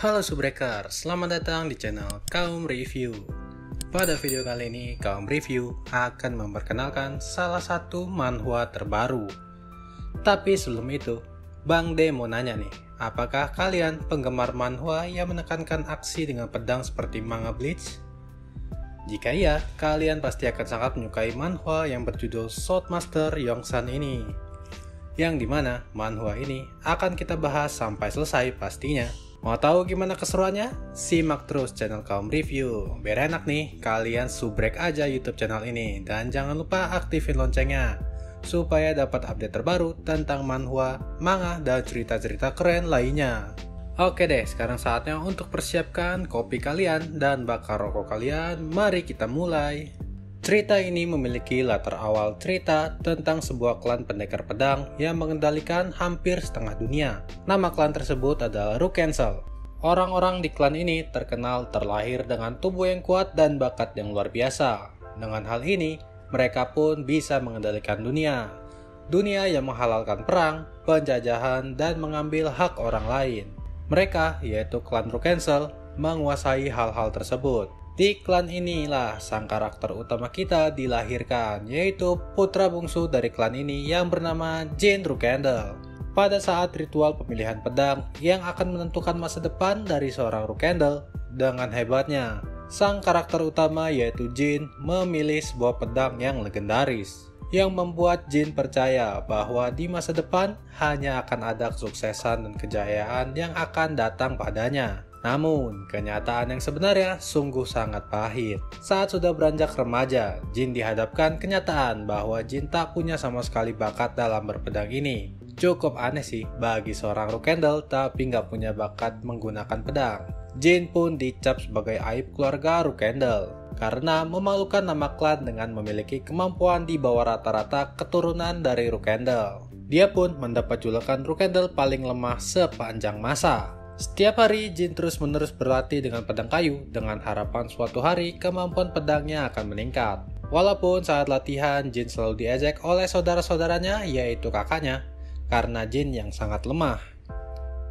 Halo Subreaker, selamat datang di channel Kaum Review. Pada video kali ini, Kaum Review akan memperkenalkan salah satu manhwa terbaru. Tapi sebelum itu, Bang D mau nanya nih, apakah kalian penggemar manhwa yang menekankan aksi dengan pedang seperti manga Bleach? Jika iya, kalian pasti akan sangat menyukai manhwa yang berjudul Swordmaster Yongsan ini. Yang dimana manhwa ini akan kita bahas sampai selesai pastinya. Mau tahu gimana keseruannya? Simak terus channel Kaum Review. Biar enak nih, kalian subrek aja YouTube channel ini. Dan jangan lupa aktifin loncengnya, supaya dapat update terbaru tentang manhwa, manga, dan cerita-cerita keren lainnya. Oke deh, sekarang saatnya untuk persiapkan kopi kalian dan bakar rokok kalian. Mari kita mulai. Cerita ini memiliki latar awal cerita tentang sebuah klan pendekar pedang yang mengendalikan hampir setengah dunia. Nama klan tersebut adalah Rukensel. Orang-orang di klan ini terkenal terlahir dengan tubuh yang kuat dan bakat yang luar biasa. Dengan hal ini, mereka pun bisa mengendalikan dunia. Dunia yang menghalalkan perang, penjajahan, dan mengambil hak orang lain. Mereka, yaitu klan Rukensel, menguasai hal-hal tersebut. Di klan inilah sang karakter utama kita dilahirkan, yaitu putra bungsu dari klan ini yang bernama Jin Rukendel. Pada saat ritual pemilihan pedang yang akan menentukan masa depan dari seorang Rukendel, dengan hebatnya, sang karakter utama yaitu Jin memilih sebuah pedang yang legendaris, yang membuat Jin percaya bahwa di masa depan hanya akan ada kesuksesan dan kejayaan yang akan datang padanya. Namun, kenyataan yang sebenarnya sungguh sangat pahit. Saat sudah beranjak remaja, Jin dihadapkan kenyataan bahwa Jin tak punya sama sekali bakat dalam berpedang ini. Cukup aneh sih bagi seorang Rukendel tapi nggak punya bakat menggunakan pedang. Jin pun dicap sebagai aib keluarga Rukendel karena memalukan nama klan dengan memiliki kemampuan di bawah rata-rata keturunan dari Rukendel. Dia pun mendapat julukan Rukendel paling lemah sepanjang masa. Setiap hari Jin terus-menerus berlatih dengan pedang kayu dengan harapan suatu hari kemampuan pedangnya akan meningkat. Walaupun saat latihan Jin selalu diejek oleh saudara-saudaranya yaitu kakaknya karena Jin yang sangat lemah.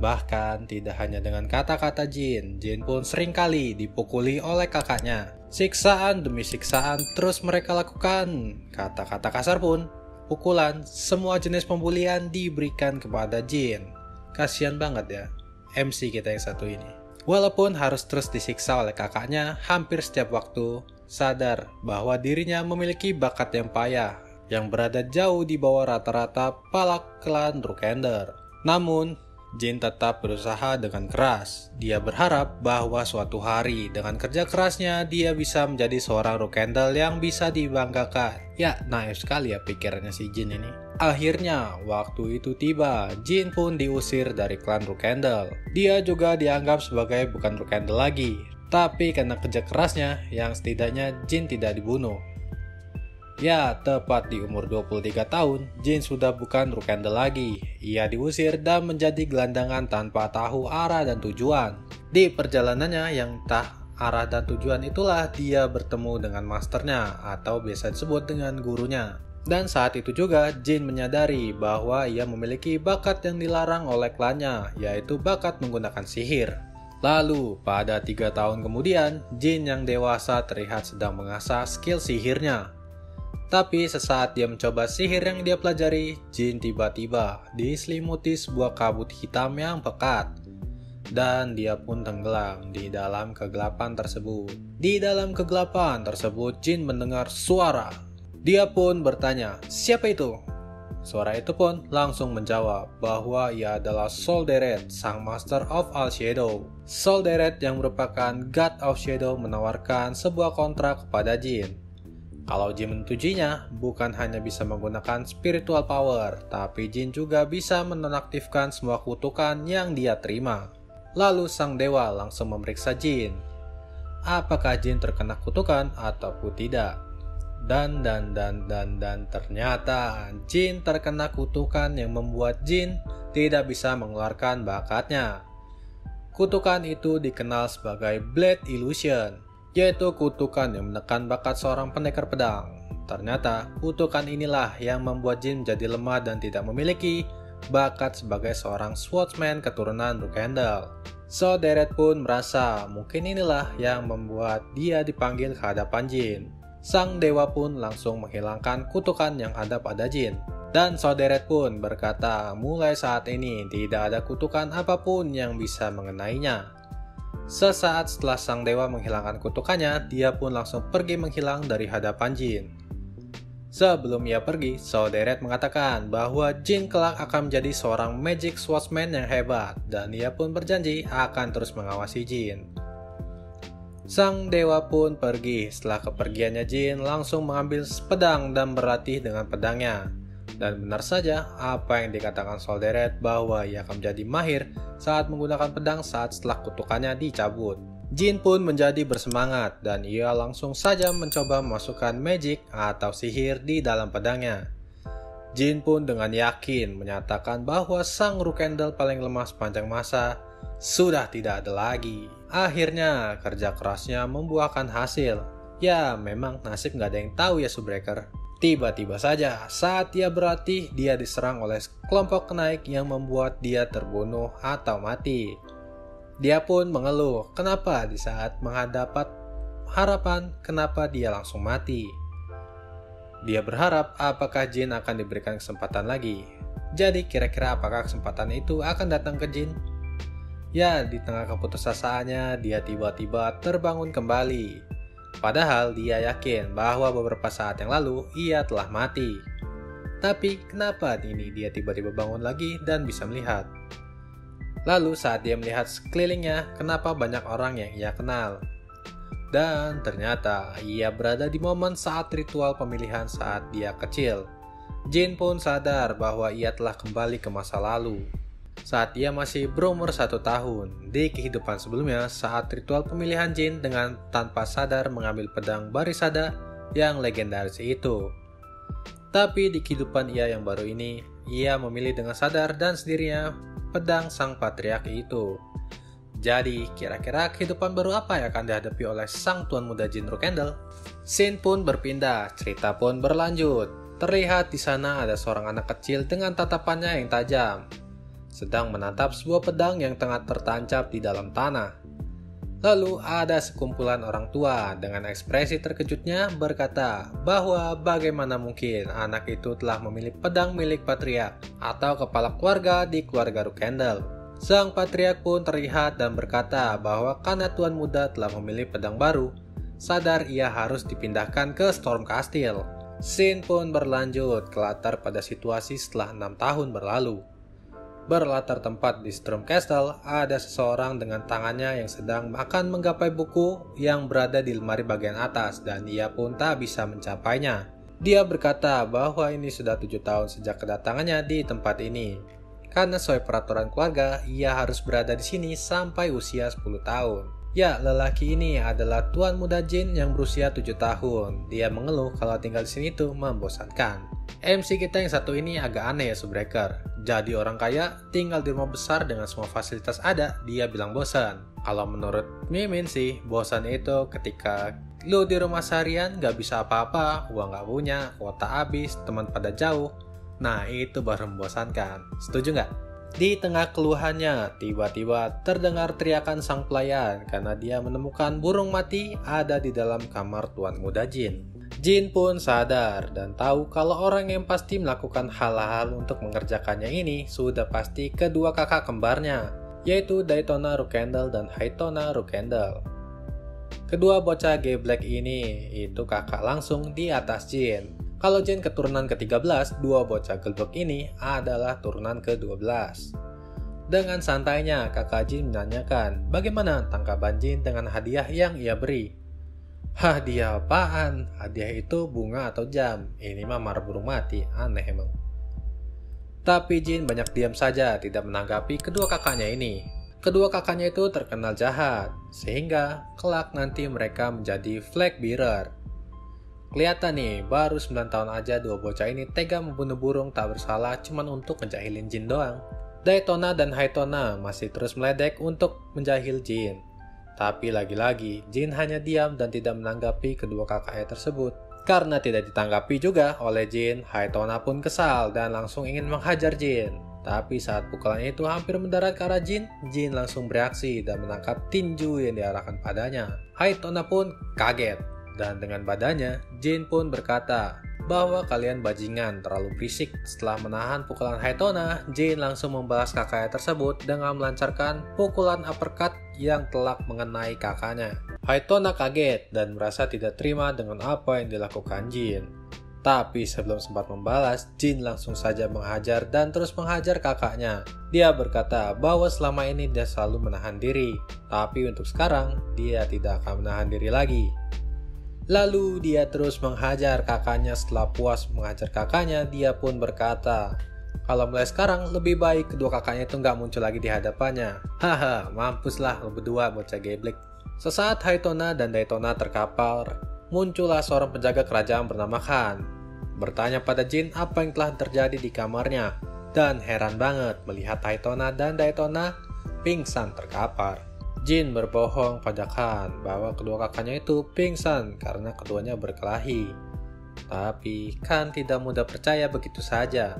Bahkan tidak hanya dengan kata-kata Jin pun seringkali dipukuli oleh kakaknya. Siksaan demi siksaan terus mereka lakukan. Kata-kata kasar pun, pukulan, semua jenis pembulian diberikan kepada Jin. Kasian banget ya MC kita yang satu ini. Walaupun harus terus disiksa oleh kakaknya hampir setiap waktu, sadar bahwa dirinya memiliki bakat yang payah, yang berada jauh di bawah rata-rata palak klan Rukendel. Namun, Jin tetap berusaha dengan keras. Dia berharap bahwa suatu hari dengan kerja kerasnya dia bisa menjadi seorang Rukendel yang bisa dibanggakan. Ya, naif sekali ya pikirannya si Jin ini. Akhirnya, waktu itu tiba, Jin pun diusir dari klan Rukendel. Dia juga dianggap sebagai bukan Rukendel lagi. Tapi karena kerja kerasnya, yang setidaknya Jin tidak dibunuh. Ya, tepat di umur 23 tahun, Jin sudah bukan Rukendel lagi. Ia diusir dan menjadi gelandangan tanpa tahu arah dan tujuan. Di perjalanannya yang entah arah dan tujuan itulah dia bertemu dengan masternya atau biasa disebut dengan gurunya. Dan saat itu juga Jin menyadari bahwa ia memiliki bakat yang dilarang oleh klannya, yaitu bakat menggunakan sihir. Lalu, pada 3 tahun kemudian, Jin yang dewasa terlihat sedang mengasah skill sihirnya. Tapi sesaat dia mencoba sihir yang dia pelajari, Jin tiba-tiba diselimuti sebuah kabut hitam yang pekat. Dan dia pun tenggelam di dalam kegelapan tersebut. Di dalam kegelapan tersebut, Jin mendengar suara. Dia pun bertanya, siapa itu? Suara itu pun langsung menjawab bahwa ia adalah Solderet, sang Master of All Shadow. Solderet yang merupakan God of Shadow menawarkan sebuah kontrak kepada Jin. Kalau Jin menyetujui-nya, bukan hanya bisa menggunakan spiritual power, tapi Jin juga bisa menonaktifkan semua kutukan yang dia terima. Lalu sang dewa langsung memeriksa Jin. Apakah Jin terkena kutukan ataupun tidak? Dan ternyata Jin terkena kutukan yang membuat Jin tidak bisa mengeluarkan bakatnya. Kutukan itu dikenal sebagai Blade Illusion, yaitu kutukan yang menekan bakat seorang pendekar pedang. Ternyata kutukan inilah yang membuat Jin menjadi lemah dan tidak memiliki bakat sebagai seorang swordsman keturunan Rukendel. So Deret pun merasa mungkin inilah yang membuat dia dipanggil ke hadapan Jin. Sang dewa pun langsung menghilangkan kutukan yang ada pada Jin. Dan So Deret pun berkata mulai saat ini tidak ada kutukan apapun yang bisa mengenainya. Sesaat setelah sang dewa menghilangkan kutukannya, dia pun langsung pergi menghilang dari hadapan Jin. Sebelum ia pergi, So Deret mengatakan bahwa Jin kelak akan menjadi seorang magic swordsman yang hebat, dan ia pun berjanji akan terus mengawasi Jin. Sang dewa pun pergi. Setelah kepergiannya, Jin langsung mengambil pedang dan berlatih dengan pedangnya. Dan benar saja apa yang dikatakan So Deret bahwa ia akan menjadi mahir saat menggunakan pedang saat setelah kutukannya dicabut. Jin pun menjadi bersemangat dan ia langsung saja mencoba memasukkan magic atau sihir di dalam pedangnya. Jin pun dengan yakin menyatakan bahwa sang Rookendel paling lemah sepanjang masa sudah tidak ada lagi. Akhirnya kerja kerasnya membuahkan hasil. Ya memang nasib nggak ada yang tahu ya Subbreaker. Tiba-tiba saja saat dia berlatih dia diserang oleh kelompok kenaik yang membuat dia terbunuh atau mati. Dia pun mengeluh kenapa di saat menghadapi harapan kenapa dia langsung mati. Dia berharap apakah Jin akan diberikan kesempatan lagi. Jadi kira-kira apakah kesempatan itu akan datang ke Jin? Ya, di tengah keputusasaannya dia tiba-tiba terbangun kembali. Padahal dia yakin bahwa beberapa saat yang lalu ia telah mati. Tapi kenapa ini dia tiba-tiba bangun lagi dan bisa melihat? Lalu saat dia melihat sekelilingnya, kenapa banyak orang yang ia kenal? Dan ternyata ia berada di momen saat ritual pemilihan saat dia kecil. Jin pun sadar bahwa ia telah kembali ke masa lalu. Saat ia masih berumur 1 tahun, di kehidupan sebelumnya saat ritual pemilihan Jin dengan tanpa sadar mengambil pedang Barisada yang legendaris itu. Tapi di kehidupan ia yang baru ini, ia memilih dengan sadar dan sendirinya pedang sang patriark itu. Jadi, kira-kira kehidupan baru apa yang akan dihadapi oleh sang tuan muda Jin Rookendel? Scene pun berpindah, cerita pun berlanjut. Terlihat di sana ada seorang anak kecil dengan tatapannya yang tajam, sedang menatap sebuah pedang yang tengah tertancap di dalam tanah. Lalu ada sekumpulan orang tua dengan ekspresi terkejutnya berkata bahwa bagaimana mungkin anak itu telah memilih pedang milik patriark atau kepala keluarga di keluarga Rookendel. Sang patriark pun terlihat dan berkata bahwa karena tuan muda telah memilih pedang baru, sadar ia harus dipindahkan ke Storm Castle. Scene pun berlanjut ke latar pada situasi setelah 6 tahun berlalu. Berlatar tempat di Storm Castle, ada seseorang dengan tangannya yang sedang akan menggapai buku yang berada di lemari bagian atas dan ia pun tak bisa mencapainya. Dia berkata bahwa ini sudah 7 tahun sejak kedatangannya di tempat ini. Karena sesuai peraturan keluarga, ia harus berada di sini sampai usia 10 tahun. Ya, lelaki ini adalah tuan muda Jin yang berusia 7 tahun. Dia mengeluh kalau tinggal di sini tuh membosankan. MC kita yang satu ini agak aneh ya Subbreaker. Jadi orang kaya tinggal di rumah besar dengan semua fasilitas ada, dia bilang bosan. Kalau menurut Mimin sih, bosan itu ketika lu di rumah seharian gak bisa apa-apa, uang gak punya, kuota habis, teman pada jauh. Nah itu baru membosankan. Setuju gak? Di tengah keluhannya, tiba-tiba terdengar teriakan sang pelayan karena dia menemukan burung mati ada di dalam kamar tuan muda Jin. Jin pun sadar dan tahu kalau orang yang pasti melakukan hal-hal untuk mengerjakannya ini sudah pasti kedua kakak kembarnya, yaitu Daytona Rookendel dan Haitona Rookendel. Kedua bocah geblek ini itu kakak langsung di atas Jin. Kalau Jin keturunan ke-13, dua bocah gelbek ini adalah turunan ke-12. Dengan santainya, kakak Jin menanyakan bagaimana tangkapan Jin dengan hadiah yang ia beri. Hadiah apaan? Hadiah itu bunga atau jam? Ini mah marah burung mati, aneh emang. Tapi Jin banyak diam saja, tidak menanggapi kedua kakaknya ini. Kedua kakaknya itu terkenal jahat, sehingga kelak nanti mereka menjadi flag bearer. Kelihatan nih, baru 9 tahun aja dua bocah ini tega membunuh burung tak bersalah cuman untuk menjahilin Jin doang. Daytona dan Haitona masih terus meledek untuk menjahil Jin. Tapi lagi-lagi, Jin hanya diam dan tidak menanggapi kedua kakaknya tersebut. Karena tidak ditanggapi juga oleh Jin, Haitona pun kesal dan langsung ingin menghajar Jin. Tapi saat pukulannya itu hampir mendarat ke arah Jin, Jin langsung bereaksi dan menangkap tinju yang diarahkan padanya. Haitona pun kaget, dan dengan badannya, Jin pun berkata bahwa kalian bajingan terlalu berisik. Setelah menahan pukulan Haitona, Jin langsung membalas kakaknya tersebut dengan melancarkan pukulan uppercut yang telak mengenai kakaknya. Haitona kaget dan merasa tidak terima dengan apa yang dilakukan Jin. Tapi sebelum sempat membalas, Jin langsung saja menghajar dan terus menghajar kakaknya. Dia berkata bahwa selama ini dia selalu menahan diri, tapi untuk sekarang dia tidak akan menahan diri lagi. Lalu dia terus menghajar kakaknya. Setelah puas menghajar kakaknya, dia pun berkata kalau mulai sekarang lebih baik kedua kakaknya itu nggak muncul lagi di hadapannya. Haha, mampuslah lo berdua bocah geblek. Sesaat Haitona dan Daytona terkapar, muncullah seorang penjaga kerajaan bernama Khan. Bertanya pada Jin apa yang telah terjadi di kamarnya, dan heran banget melihat Haitona dan Daytona pingsan terkapar. Jin berbohong pada Khan bahwa kedua kakaknya itu pingsan karena keduanya berkelahi. Tapi Khan tidak mudah percaya begitu saja.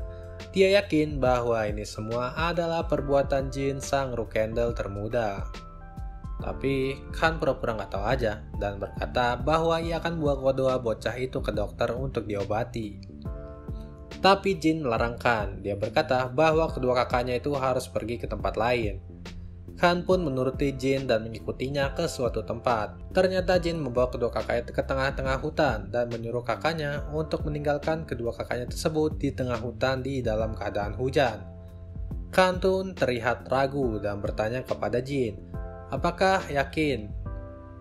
Dia yakin bahwa ini semua adalah perbuatan Jin sang Rookendel termuda. Tapi Khan pura-pura nggak tahu aja dan berkata bahwa ia akan bawa bocah itu ke dokter untuk diobati. Tapi Jin melarang Khan. Dia berkata bahwa kedua kakaknya itu harus pergi ke tempat lain. Khan pun menuruti Jin dan mengikutinya ke suatu tempat. Ternyata Jin membawa kedua kakaknya ke tengah-tengah hutan dan menyuruh kakaknya untuk meninggalkan kedua kakaknya tersebut di tengah hutan di dalam keadaan hujan. Khan pun terlihat ragu dan bertanya kepada Jin, apakah yakin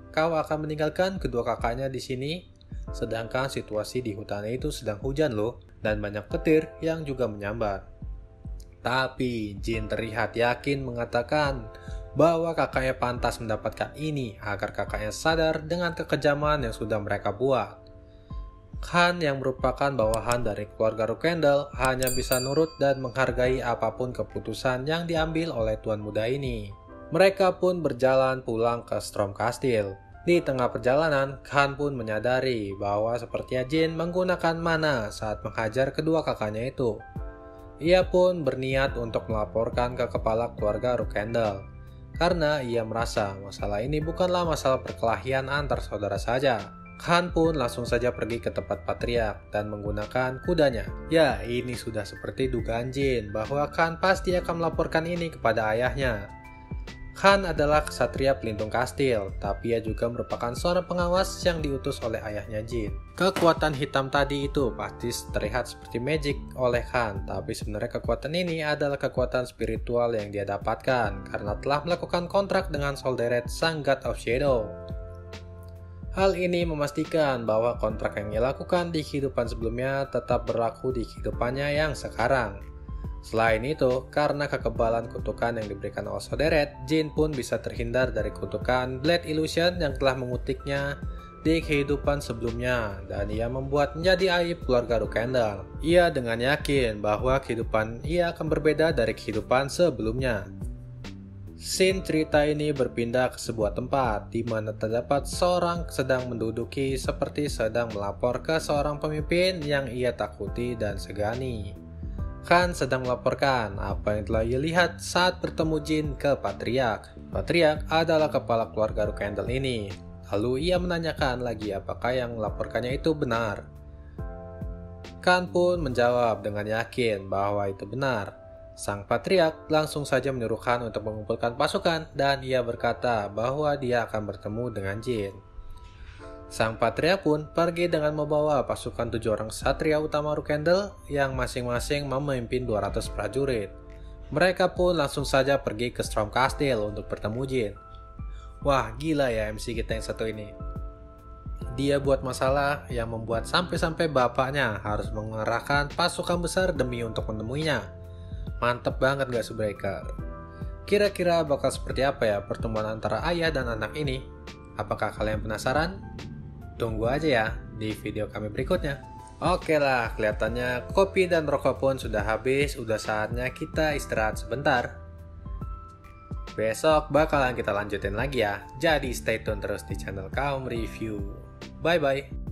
kau akan meninggalkan kedua kakaknya di sini? Sedangkan situasi di hutan itu sedang hujan loh, dan banyak petir yang juga menyambar. Tapi Jin terlihat yakin mengatakan bahwa kakaknya pantas mendapatkan ini agar kakaknya sadar dengan kekejaman yang sudah mereka buat. Khan yang merupakan bawahan dari keluarga Rookendel hanya bisa nurut dan menghargai apapun keputusan yang diambil oleh tuan muda ini. Mereka pun berjalan pulang ke Storm Castle. Di tengah perjalanan, Khan pun menyadari bahwa sepertinya Jin menggunakan mana saat menghajar kedua kakaknya itu. Ia pun berniat untuk melaporkan ke kepala keluarga Rookendel, karena ia merasa masalah ini bukanlah masalah perkelahian antar saudara saja. Khan pun langsung saja pergi ke tempat patriark dan menggunakan kudanya. Ya, ini sudah seperti dugaan Jin bahwa Khan pasti akan melaporkan ini kepada ayahnya. Khan adalah ksatria pelindung kastil, tapi ia juga merupakan seorang pengawas yang diutus oleh ayahnya Jin. Kekuatan hitam tadi itu pasti terlihat seperti magic oleh Khan, tapi sebenarnya kekuatan ini adalah kekuatan spiritual yang dia dapatkan karena telah melakukan kontrak dengan Solderet, sang God of Shadow. Hal ini memastikan bahwa kontrak yang ia lakukan di kehidupan sebelumnya tetap berlaku di kehidupannya yang sekarang. Selain itu, karena kekebalan kutukan yang diberikan oleh Solderet, Jin pun bisa terhindar dari kutukan Blade Illusion yang telah mengutiknya di kehidupan sebelumnya, dan ia membuat menjadi aib keluarga Rookendel. Ia dengan yakin bahwa kehidupan ia akan berbeda dari kehidupan sebelumnya. Scene cerita ini berpindah ke sebuah tempat di mana terdapat seorang sedang menduduki seperti sedang melapor ke seorang pemimpin yang ia takuti dan segani. Khan sedang melaporkan apa yang telah ia lihat saat bertemu Jin ke Patriark. Patriark adalah kepala keluarga Rookendel ini. Lalu ia menanyakan lagi apakah yang melaporkannya itu benar. Khan pun menjawab dengan yakin bahwa itu benar. Sang Patriark langsung saja menyuruh Khan untuk mengumpulkan pasukan dan ia berkata bahwa dia akan bertemu dengan Jin. Sang Patriark pun pergi dengan membawa pasukan 7 orang ksatria utama Rookendel yang masing-masing memimpin 200 prajurit. Mereka pun langsung saja pergi ke Storm Castle untuk bertemu Jin. Wah, gila ya MC kita yang satu ini. Dia buat masalah yang membuat sampai-sampai bapaknya harus mengerahkan pasukan besar demi untuk menemuinya. Mantep banget gak Subbreaker? Kira-kira bakal seperti apa ya pertemuan antara ayah dan anak ini? Apakah kalian penasaran? Tunggu aja ya di video kami berikutnya. Oke lah, kelihatannya kopi dan rokok pun sudah habis. Udah saatnya kita istirahat sebentar. Besok bakalan kita lanjutin lagi ya. Jadi stay tune terus di channel Kaum Review. Bye bye.